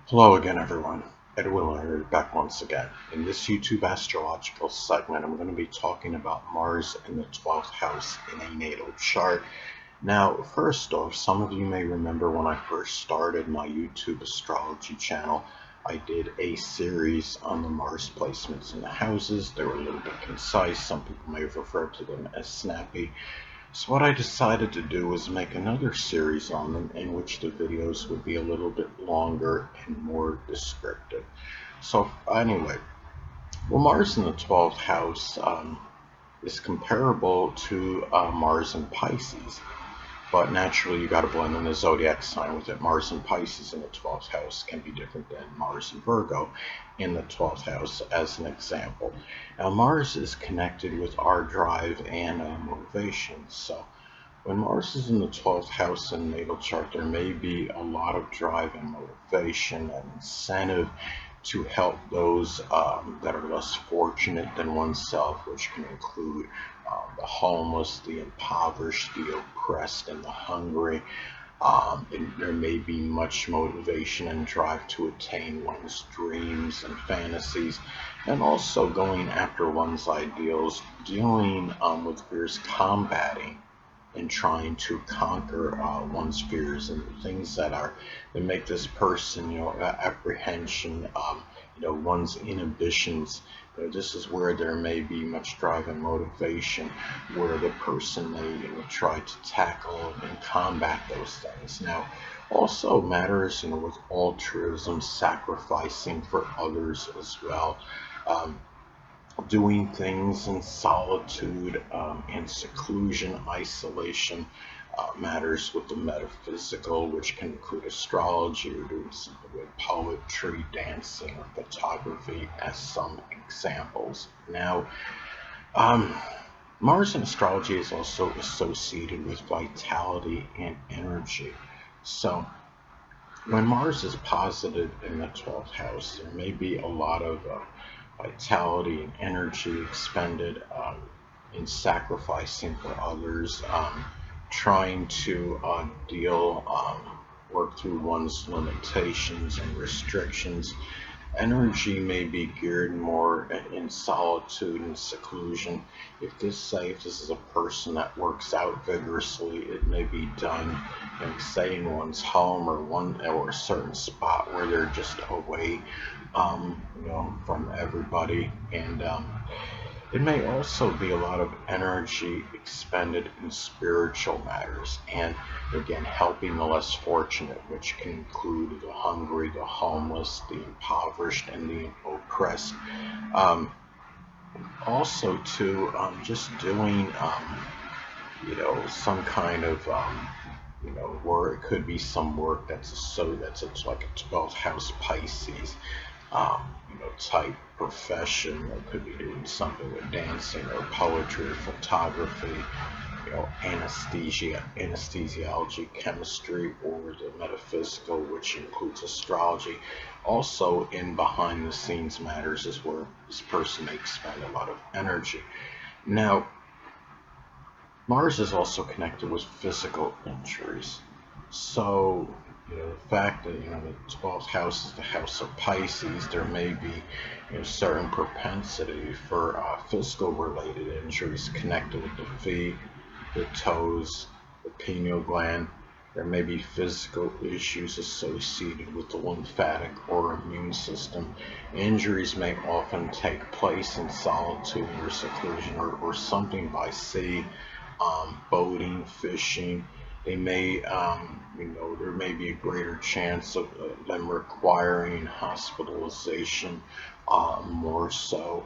Hello again, everyone. Edwin Learnard back once again. In this YouTube astrological segment, I'm going to be talking about Mars in the 12th house in a natal chart. Now, first off, some of you may remember when I first started my YouTube astrology channel, I did a series on the Mars placements in the houses. They were a little bit concise. Some people may have referred to them as snappy. So what I decided to do was make another series on them in which the videos would be a little bit longer and more descriptive. So anyway, well, Mars in the 12th house is comparable to Mars in Pisces. But naturally, you got to blend in the zodiac sign with it. Mars and Pisces in the 12th house can be different than Mars and Virgo in the 12th house, as an example. Now, Mars is connected with our drive and motivation. So, when Mars is in the 12th house in natal chart, there may be a lot of drive and motivation and incentive to help those that are less fortunate than oneself, which can include the homeless, the impoverished, the oppressed, and the hungry. There may be much motivation and drive to attain one's dreams and fantasies, and also going after one's ideals, dealing with fears, combating and trying to conquer one's fears and things that make this person, apprehension, one's inhibitions. This is where there may be much drive and motivation, where the person may try to tackle and combat those things. Now, also matters, with altruism, sacrificing for others as well. Um, Doing things in solitude and seclusion, isolation matters with the metaphysical, which can include astrology or doing something with poetry, dancing, or photography, as some examples. Now, um, Mars in astrology is also associated with vitality and energy. So, when Mars is positive in the 12th house, there may be a lot of vitality and energy expended in sacrificing for others, trying to work through one's limitations and restrictions. Energy may be geared more in solitude and seclusion. If this is a person that works out vigorously, it may be done, say in one's home or a certain spot where they're just away, from everybody, and it may also be a lot of energy expended in spiritual matters, and again, helping the less fortunate, which can include the hungry, the homeless, the impoverished, and the oppressed. Um, Also, too, just doing, some kind of, work. It could be some work that's like a 12th house Pisces type profession. It could be doing something with dancing or poetry or photography, anesthesiology, chemistry, or the metaphysical, which includes astrology. Also, in behind the scenes matters is where this person may expend a lot of energy. Now, Mars is also connected with physical injuries. So, the fact that, the 12th house is the house of Pisces, there may be, certain propensity for physical related injuries connected with the feet, the toes, the pineal gland. There may be physical issues associated with the lymphatic or immune system. Injuries may often take place in solitude or seclusion, or something by sea, boating, fishing. They may, there may be a greater chance of them requiring hospitalization more so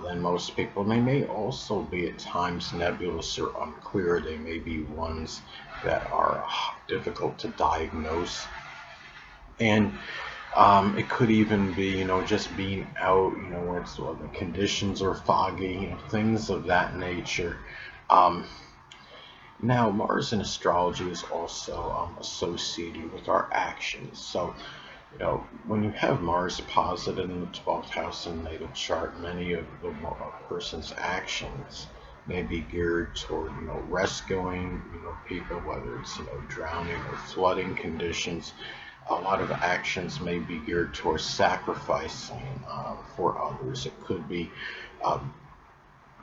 than most people. And they may also be at times nebulous or unclear. They may be ones that are difficult to diagnose. And it could even be, just being out, where the conditions are foggy, things of that nature. Um, Now, Mars in astrology is also associated with our actions. So, when you have Mars positive in the 12th house in the natal chart, many of the person's actions may be geared toward, rescuing, people, whether it's, drowning or flooding conditions, a lot of actions may be geared towards sacrificing for others. It could be um,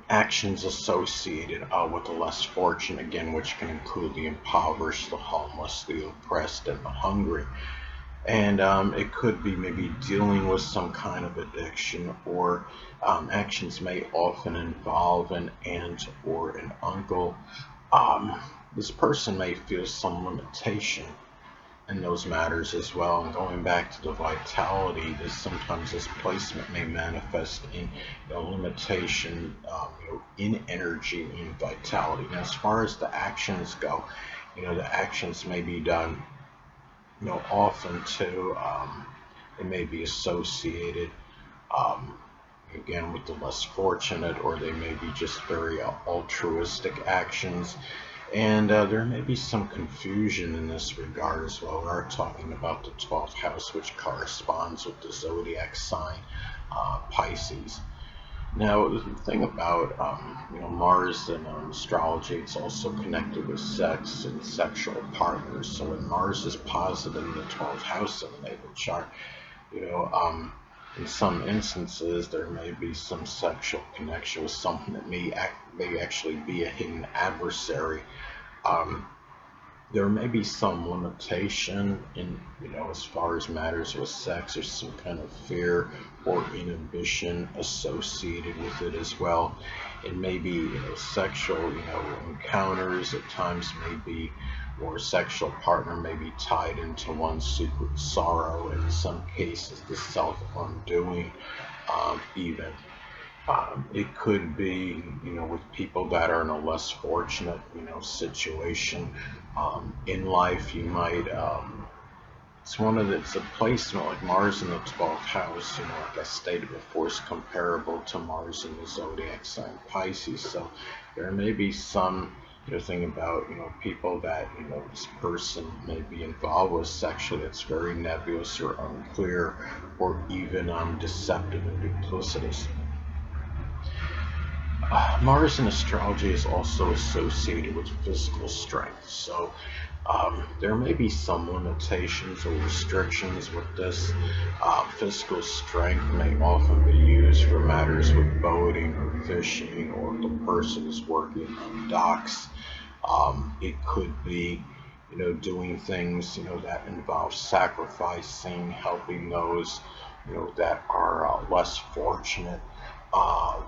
actions associated with the less fortunate, again, which can include the impoverished, the homeless, the oppressed, and the hungry. And it could be maybe dealing with some kind of addiction, or actions may often involve an aunt or an uncle. Um, this person may feel some limitation in those matters as well. And going back to the vitality, sometimes this placement may manifest in limitation, in energy and vitality. Now, as far as the actions go, the actions may be done, often too. It may be associated, um, again, with the less fortunate, or they may be just very altruistic actions. And there may be some confusion in this regard as well. We are talking about the 12th house, which corresponds with the zodiac sign Pisces. Now, the thing about Mars in astrology, it's also connected with sex and sexual partners. So when Mars is positive in the 12th house of the natal chart, you know, um, in some instances there may be some sexual connection with something that may actually be a hidden adversary. Um, there may be some limitation in, as far as matters with sex. There's some kind of fear or inhibition associated with it as well. It may be, sexual, encounters at times may be, or sexual partner may be tied into one's secret sorrow, in some cases the self-undoing, even. It could be, with people that are in a less fortunate, situation in life. You might, it's a placement like Mars in the 12th house, like I stated before, is comparable to Mars in the zodiac sign Pisces. So there may be some, thing about, people that, this person may be involved with sexually that's very nebulous or unclear, or even deceptive and duplicitous. Mars in astrology is also associated with physical strength, so there may be some limitations or restrictions with this. Physical strength may often be used for matters with boating or fishing, or if the person is working on docks. It could be, doing things, that involve sacrificing, helping those, that are less fortunate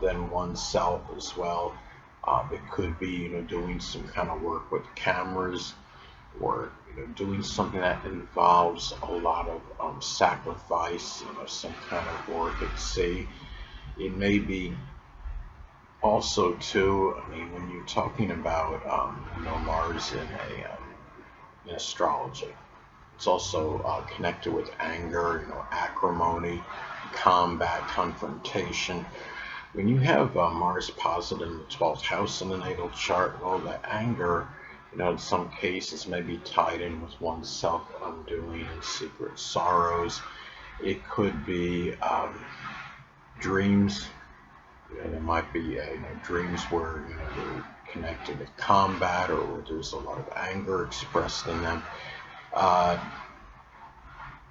than oneself as well. It could be, doing some kind of work with cameras, or doing something that involves a lot of sacrifice, some kind of work at sea. It may be also too, I mean, when you're talking about Mars in astrology, it's also connected with anger, acrimony, combat, confrontation. When you have Mars positive in the 12th house in the natal chart, well, the anger, in some cases may be tied in with one's self-undoing and secret sorrows. It could be dreams. There might be dreams where, they're connected with combat, or where there's a lot of anger expressed in them.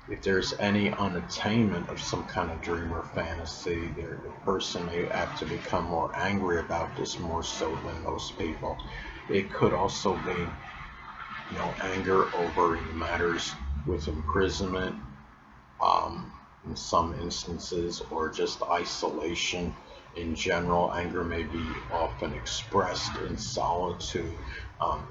If there's any unattainment of some kind of dream or fantasy, the person may have to become more angry about this, more so than most people. It could also be, anger over matters with imprisonment, in some instances, or just isolation in general. Anger may be often expressed in solitude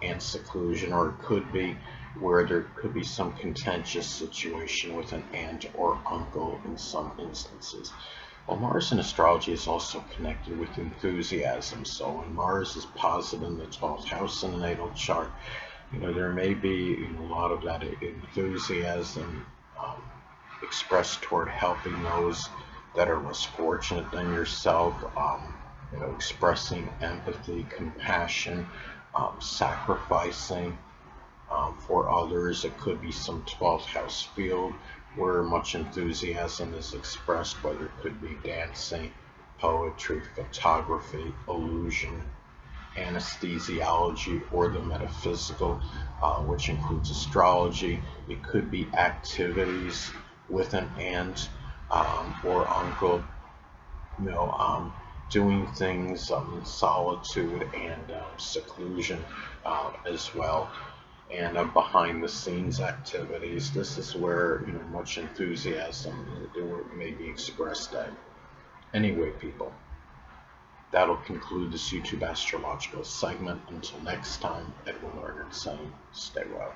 and seclusion, or it could be where there could be some contentious situation with an aunt or uncle in some instances. Well, Mars in astrology is also connected with enthusiasm. So when Mars is positive in the 12th house in the natal chart, there may be a lot of that enthusiasm expressed toward helping those that are less fortunate than yourself, expressing empathy, compassion, sacrificing for others. It could be some 12th house field where much enthusiasm is expressed, whether it could be dancing, poetry, photography, illusion, anesthesiology or the metaphysical, which includes astrology. It could be activities with an aunt or uncle, you know, doing things in solitude and seclusion as well, and behind the scenes activities. This is where, you know, much enthusiasm may be expressed at. Anyway, people, that'll conclude this YouTube astrological segment. Until next time, Edwin Learnard saying, stay well.